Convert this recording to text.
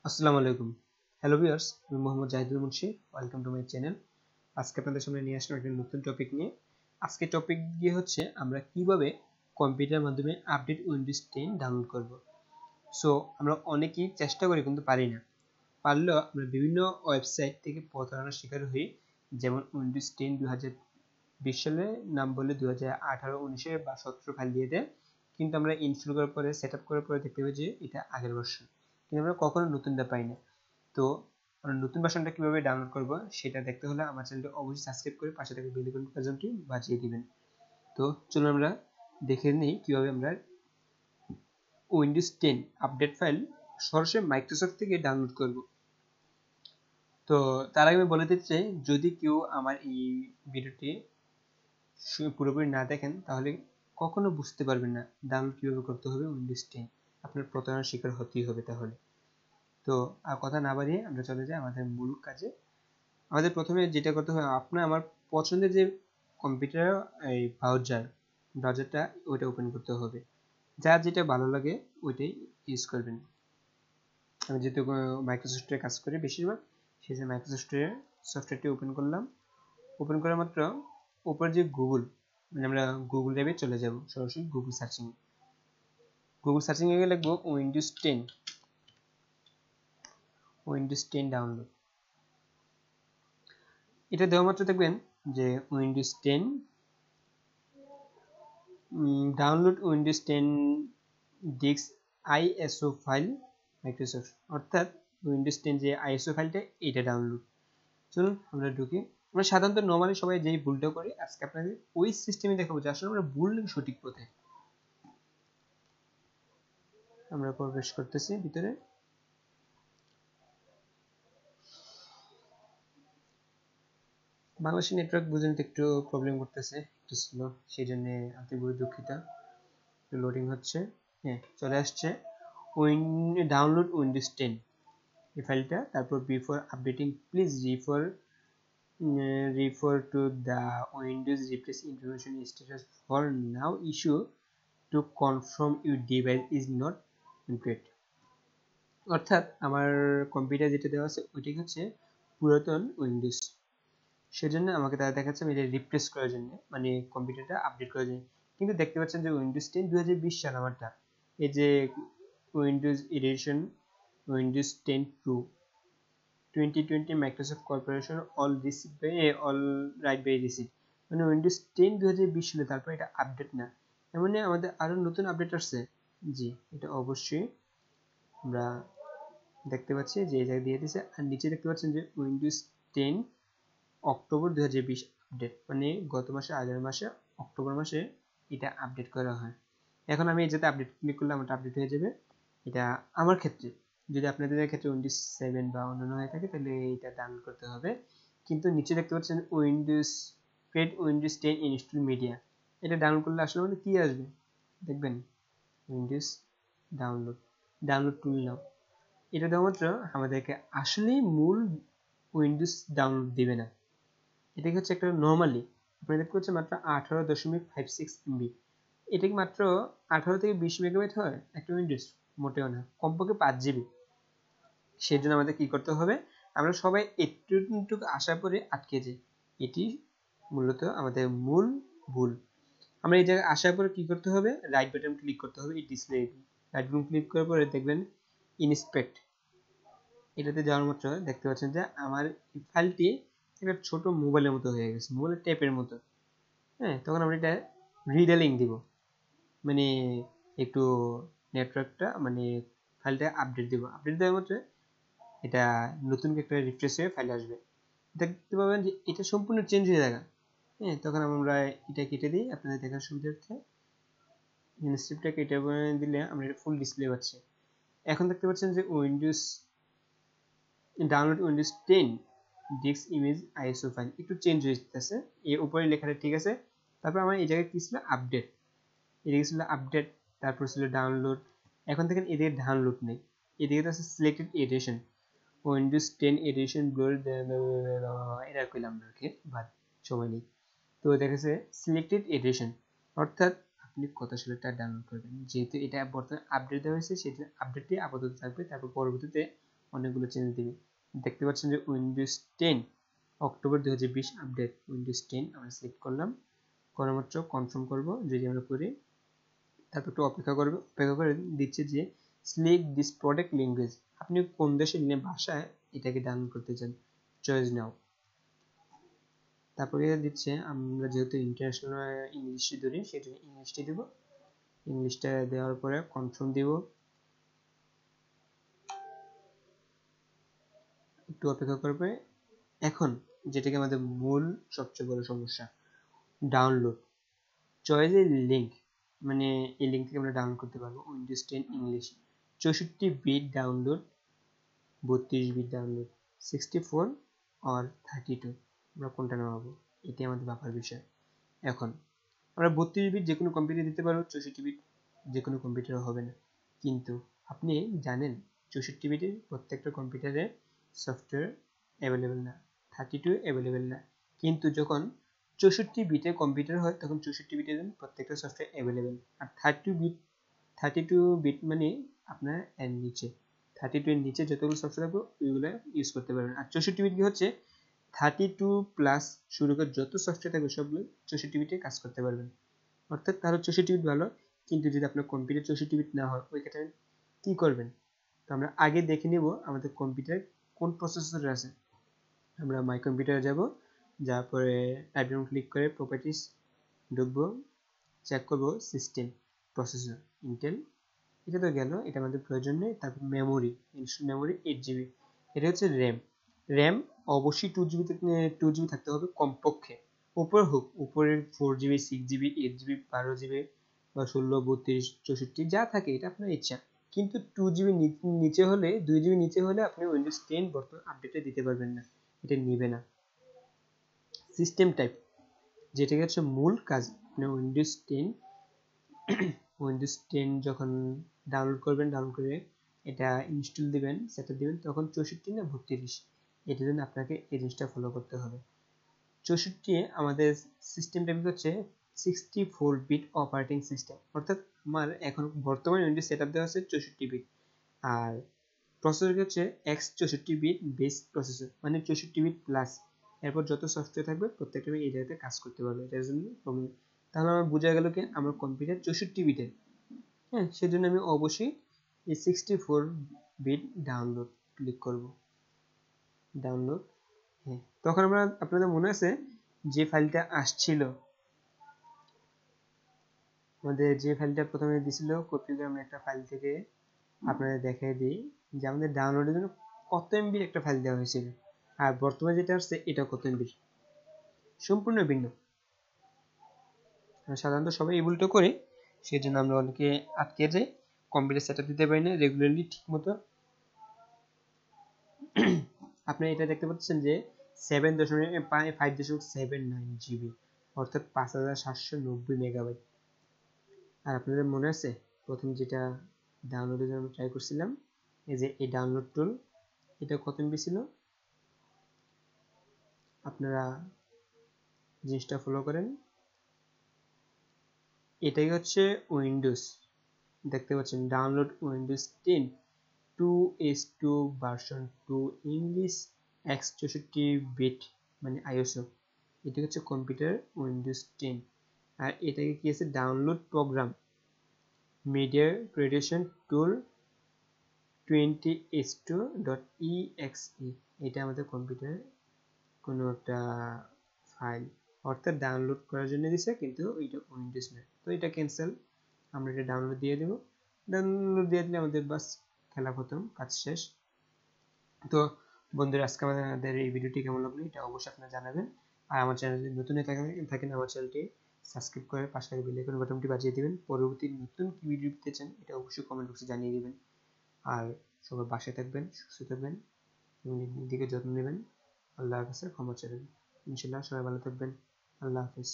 আসসালামু আলাইকুম। Hello viewers, আমি Mohammad Zahidul Munshi. Welcome to my channel. আজকে আপনাদের সামনে নিয়ে আসলাম একটা নতুন টপিক নিয়ে। আজকে টপিক দিয়ে হচ্ছে আমরা কিভাবে কম্পিউটারের মাধ্যমে আপডেট উইন্ডোজ 10 ডাউনলোড করব। সো আমরা অনেকেই চেষ্টা করি কিন্তু পারি না। পারলেও আমরা বিভিন্ন ওয়েবসাইট থেকে প্রতারণার শিকার হই। যেমন উইন্ডোজ 10 2020 সালে নাম বলে 2018, 19 বা 17 ফাইল দিয়ে দেয়, কিন্তু আমরা ইনস্টল করার পরে সেটআপ করার পরে দেখতে পাই যে এটা আগের ভার্সন, কিন্তু আমরা কখনো নতুনটা পাই না। তো আমরা নতুন ভার্সনটা কিভাবে ডাউনলোড করব সেটা দেখতে হলে আমার চ্যানেলটি অবশ্যই সাবস্ক্রাইব করে পাশে থাকা বেল আইকনটি বাজিয়ে দিবেন। তো চলুন আমরা দেখে নিই কিভাবে আমরা উইন্ডোজ 10 আপডেট ফাইল সরাসরি মাইক্রোসফট থেকে ডাউনলোড করব। তো তার আগে আমি বলে দিতে চাই, যদি কেউ আমার এই ভিডিওটি পুরোপুরি না দেখেন তাহলে কখনো বুঝতে পারবেন না ডাউনলোড কিভাবে করতে হবে উইন্ডোজ 10। আপনার প্রতারণার শিকার হতেই হবে তাহলে। তো আর কথা না বাড়িয়ে আমরা চলে যাই আমাদের মূল কাজে। আমাদের প্রথমে যেটা করতে হবে, আপনার আমার পছন্দের যে কম্পিউটার এই ব্রাউজারটা ওইটা ওপেন করতে হবে। যার যেটা ভালো লাগে ওইটাই ইউজ করবেন। আমি যেহেতু মাইক্রোসফটে কাজ করি বেশিরভাগ, সেই জন্য মাইক্রোসফটের সফটওয়্যারটি ওপেন করলাম। ওপেন করা মাত্র উপর যে গুগল, মানে আমরা গুগল ট্যাবে চলে যাব সরাসরি গুগল সার্চিং। গুগল সার্চিং এ গিয়ে লিখবো উইন্ডোজ 10 ডাউনলোড। এটা দেওয়া মাত্র দেখবেন যে Windows 10 download Windows 10 disc ISO file Microsoft, অর্থাৎ উইন্ডোজ 10 যে আইএসও ফাইলটা এটা ডাউনলোড। চলুন আমরা ঢুকি। আমরা সাধারণত নর্মালি সবাই যেই ভুলটা করি, আজকে আপনাদের ওই সিস্টেমে দেখাবো যে আসলে আমরা ভুল সঠিক পথে। আমরা প্রবেশ করতেছি ভিতরে। বাংলাদেশের নেটওয়ার্ক বুঝে নিতে একটু প্রবলেম করতেছে, একটু স্লো, সেই জন্য আন্তরিকভাবে দুঃখিত। লোডিং হচ্ছে, হ্যাঁ চলে আসছে। ডাউনলোড উইন্ডোজ 10 এই ফাইলটা, তারপর before updating please refer to the Windows replace information status for now issue to confirm your device is not complete। অর্থাৎ আমার কম্পিউটার যেটা দেওয়া আছে ওইটা হচ্ছে পুরাতন উইন্ডোজ, সেজন্য আমাকে তারা দেখাচ্ছে এটা রিপ্লেস করার জন্য, মানে কম্পিউটারটা আপডেট করার জন্য। কিন্তু দেখতে পাচ্ছেন যে উইন্ডোজ 10 2020 সাল আমারটা, এই যে Windows edition Windows 10 Pro 2020 Microsoft corporation all right by receive, মানে উইন্ডোজ 10 2020 সালে, তারপর এটা আপডেট না। এমনি আমাদের আরো নতুন আপডেট আসছে, জি এটা অবশ্যই আমরা দেখতে পাচ্ছি যে এই জায়গায় দিয়ে দিয়েছে। আর নিচে দেখতে পাচ্ছেন যে উইন্ডোজ 10 অক্টোবর 2020 আপডেট, মানে গত মাসে আগের মাসে অক্টোবর মাসে এটা আপডেট করা হয়। এখন আমি এই যেটা আপডেট ক্লিক করলে আমার আপডেট হয়ে যাবে। এটা আমার ক্ষেত্রে, যদি আপনাদের ক্ষেত্রে উইন্ডোজ 7 বা অন্যান্য হয়ে থাকে তাহলে এটা ডাউনলোড করতে হবে। কিন্তু নিচে দেখতে পাচ্ছেন উইন্ডোজ 10 ইনস্টল মিডিয়া, এটা ডাউনলোড করলে আসলে আমাদের কি আসবে দেখবেন, উইন্ডোজ ডাউনলোড টুল নাও। এটা দেওয়া মাত্র আমাদেরকে আসলে মূল উইন্ডোজ ডাউনলোড দিবে না। এটা হচ্ছে একটা নর্মালি আপনি দেখতে পাচ্ছেন মাত্র 18.56 MB। এটা কি মাত্র 18 থেকে 20 মেগাবাইট হয় একটা উইন্ডোজ? মোটেও না, কমপক্ষে 5 GB। সেই জন্য আমাদের কি করতে হবে, আমরা সবাই একটু আশা করে আটকে যাই। এটি মূলত আমাদের মূল ভুল। আমরা এই জায়গায় আসার পরে কি করতে হবে, রাইট বাটন ক্লিক করতে হবে এই ডিসপ্লে। রাইট বাটন ক্লিক করার পরে দেখবেন ইন্সপেক্ট, এটাতে যাওয়ার মাত্র দেখতে পাচ্ছেন যে আমার ফাইলটি একটা ছোট মোবাইলের মতো হয়ে গেছে, মোবাইলের ট্যাপের মতো। হ্যাঁ, তখন আমরা এটা রিডেলিং দিব, মানে একটু নেটওয়ার্কটা মানে ফাইলটা আপডেট দিব। আপডেট দেওয়ার মাত্র এটা নতুন একটা রিফ্রেশ হয়ে ফাইল আসবে। দেখতে পাবেন যে এটা সম্পূর্ণ চেঞ্জ হয়ে যাবে। হ্যাঁ, তখন আমরা এটা কেটে দিই আপনাদের দেখার সুবিধার্থে। ইনস্ক্রিপ্টটা কেটে দিলে আমরা এটা ফুল ডিসপ্লে পাচ্ছি। এখন দেখতে পাচ্ছেন যে download Windows 10 disc image ISO file একটু চেঞ্জ হয়ে যাচ্ছে, এর উপরে লেখাটা ঠিক আছে। তারপর আমার এই জায়গায় কি ছিল, আপডেট, এদিকে ছিল আপডেট, তারপর ছিল ডাউনলোড। এখন দেখেন এদিকে ডাউনলোড নেই, এদিকে আছে সিলেক্টেড এডিশন, উইন্ডোজ 10 এডিশন এটা কইলাম না, ওকে বাদ, সময় নেই। তো দেখেছে সিলেক্টেড এডিশন, অর্থাৎ আপনি কত সালেরটা ডাউনলোড করবেন। যেহেতু এটা বর্তমানে আপডেট দেওয়া হয়েছে, সেটা আপডেটটি আপাতত থাকবে, তারপর পরবর্তীতে অনেকগুলো চেঞ্জ দিবে। দেখতে পাচ্ছেন যে উইন্ডোজ 10 অক্টোবর 2020 আপডেট উইন্ডোজ 10 আমরা সিলেক্ট করলাম, করার মাত্র কনফার্ম করব। যদি আমরা করি তারপর একটু অপেক্ষা করে দিচ্ছে যে সিলেক্ট দিস প্রোডাক্ট ল্যাঙ্গুয়েজ, আপনি কোন দেশের ভাষায় এটাকে ডাউনলোড করতে চান, চয়েস নাও। তারপরে দিচ্ছে আমরা যেহেতু ইন্টারন্যাশনাল ইংলিশে ধরি সেটা ইংলিশটি দেব, ইংলিশটা দেওয়ার পরে কনফার্ম দেব। একটু অপেক্ষা করবে। এখন যেটাকে আমাদের মূল সবচেয়ে বড় সমস্যা, ডাউনলোড চয়েসের লিঙ্ক, মানে এই লিঙ্ক থেকে আমরা ডাউনলোড করতে পারবো Windows 10 English 64 bit download, 32 bit download, 64 আর 32, আমরা কোনটা নেওয়াবো এটি আমাদের ভাবার বিষয়। এখন আমরা 32 বিট যে কোনো কম্পিউটারে দিতে পারবো, 64 বিট যে কোনো কম্পিউটারে হবে না। কিন্তু আপনি জানেন 64 বিটের প্রত্যেকটা কম্পিউটারে সফটওয়্যার অ্যাভেলেবেল না, 32 অ্যাভেলেবেল না। কিন্তু যখন 64 বিটের কম্পিউটার হয় তখন 64 বিটের প্রত্যেকটা সফটওয়্যার অ্যাভেলেবেল। আর 32 বিট মানে আপনার এর নিচে 32 এর নিচে যতগুলো সফটওয়্যার থাকবে ওইগুলো ইউজ করতে পারবেন। আর 64 বিট কি হচ্ছে 32 প্লাস শুরু করে যত সফটওয়্যার থাকবে সবগুলো 64 বিটে কাজ করতে পারবেন। অর্থাৎ তাহলে 64 বিট ভালো। কিন্তু যদি আপনার কম্পিউটার 64 বিট না হয় ওই ক্ষেত্রে কি করবেন? তো আমরা আগে দেখে নেব আমাদের কম্পিউটার কোন প্রসেসরে আছে। আমরা মাই কম্পিউটারে যাব, যাওয়ার পরে টাইপ ক্লিক করে প্রপার্টিস ঢুকবো, চেক করব সিস্টেম প্রসেসর ইন্টেল, এটা তো গেল, এটা আমাদের প্রয়োজন নেই। তারপর মেমোরি, ইনস্টল মেমোরি 8 জিবি, এটা হচ্ছে র্যাম। র্যাম অবশ্যই 2 জিবি থাকতে হবে কমপক্ষে, উপরে হোক, উপরের 4 জিবি 6 জিবি 8 জিবি 12 জিবি বা 16 32 64 যা থাকে এটা আপনার ইচ্ছা। কিন্তু 2 জিবি নিচে হলে 2 জিবি নিচে হলে আপনি উইন্ডোজ 10 বর্তমান আপডেটে দিতে পারবেন না, এটা নিবে না। সিস্টেম টাইপ যেটা হচ্ছে মূল কাজ, আপনি উইন্ডোজ 10 যখন ডাউনলোড করবেন, ডাউনলোড করে এটা ইনস্টল দিবেন, সেটআপ দিবেন, তখন 64 না 32, এটার জন্য আপনাকে এই জিনিসটা ফলো করতে হবে। 64 আমাদের সিস্টেম টাইপ হচ্ছে 64 বিট অপারেটিং সিস্টেম, অর্থাৎ আমার এখন বর্তমানে উইন্ডোজ সেটআপ দেওয়া আছে 64 বিট। আর প্রসেসর হচ্ছে x64 বিট বেস প্রসেসর, মানে 64 বিট প্লাস, এরপর যত সফটওয়্যার থাকবে প্রত্যেকটা এই জায়গাতে কাজ করতে পারবে। এটার জন্য তাহলে আমার বোঝা গেল কি আমার কম্পিউটার 64 বিটের, হ্যাঁ, সেজন্য আমি অবশ্যই এই 64 বিট ডাউনলোড ক্লিক করব, ডাউনলোড। হ্যাঁ, তখন আমরা আপনাদের মনে আছে যে ফাইলটা আসছিল, আমাদের যে ফাইলটা প্রথমে দিছিল কপি করে আমরা একটা ফাইল থেকে আপনাদের দেখাই দিই যে আমাদের ডাউনলোডের জন্য কত এমবির একটা ফাইল দেওয়া হয়েছিল, আর বর্তমানে যেটা আসছে এটা কত এমবির, সম্পূর্ণ ভিন্ন। সাধারণত সবাই এই ভুলটা করে, সেই জন্য আমরা অনেকে আটকে যাই, কম্পিউটার সেটআপ দিতে পারি না রেগুলারলি ঠিক মতো। আপনি এটা দেখতে পাচ্ছেন যে 5.79 জিবি, অর্থাৎ 5790 মেগাবাইট। আর আপনাদের মনে আছে প্রথম যেটা ডাউনলোডের জন্য ট্রাই করছিলাম, এই যে এই ডাউনলোড টুল, এটা কত এমবি ছিল, আপনারা জিনিসটা ফলো করেন। এটাই হচ্ছে উইন্ডোজ, দেখতে পাচ্ছেন download Windows 10 2s2 version 2 English x64 bit মানে আইওএসও, এটা হচ্ছে কম্পিউটার উইন্ডোজ 10। আর এটাকে কি আছে ডাউনলোড প্রোগ্রাম মিডিয়া ক্রিয়েশন টুল 20s2.exe, এটা আমাদের কম্পিউটারে কোনো একটা ফাইল, অর্থাৎ ডাউনলোড করার জন্য দিছে, কিন্তু এটা উইন্ডোজ না। তো এটা ক্যান্সেল, আমরা এটা ডাউনলোড দিয়ে দেব, ডাউনলোড দিয়ে দিলে আমাদের বাস খেলা খতম, কাজ শেষ। তো বন্ধুরা আজকে আমাদের এই ভিডিওটি কেমন লাগলো এটা অবশ্যই আপনারা জানাবেন। আর আমার চ্যানেল যদি নতুন হয়ে থাকেন আমার চ্যানেলটি সাবস্ক্রাইব করে পাশে বেল আইকন বাটনটি বাজিয়ে দিবেন। পরবর্তী নতুন কি ভিডিও পেতে চান এটা অবশ্যই কমেন্ট বক্সে জানিয়ে দিবেন। আর সবাই বাসায় থাকবেন, সুস্থ থাকবেন এবং নিজের দিকে যত্ন নেবেন। আল্লাহর কাছে ক্ষমা চাইবেন। ইনশাআল্লাহ সবাই ভালো থাকবেন। আল্লাহ হাফেজ।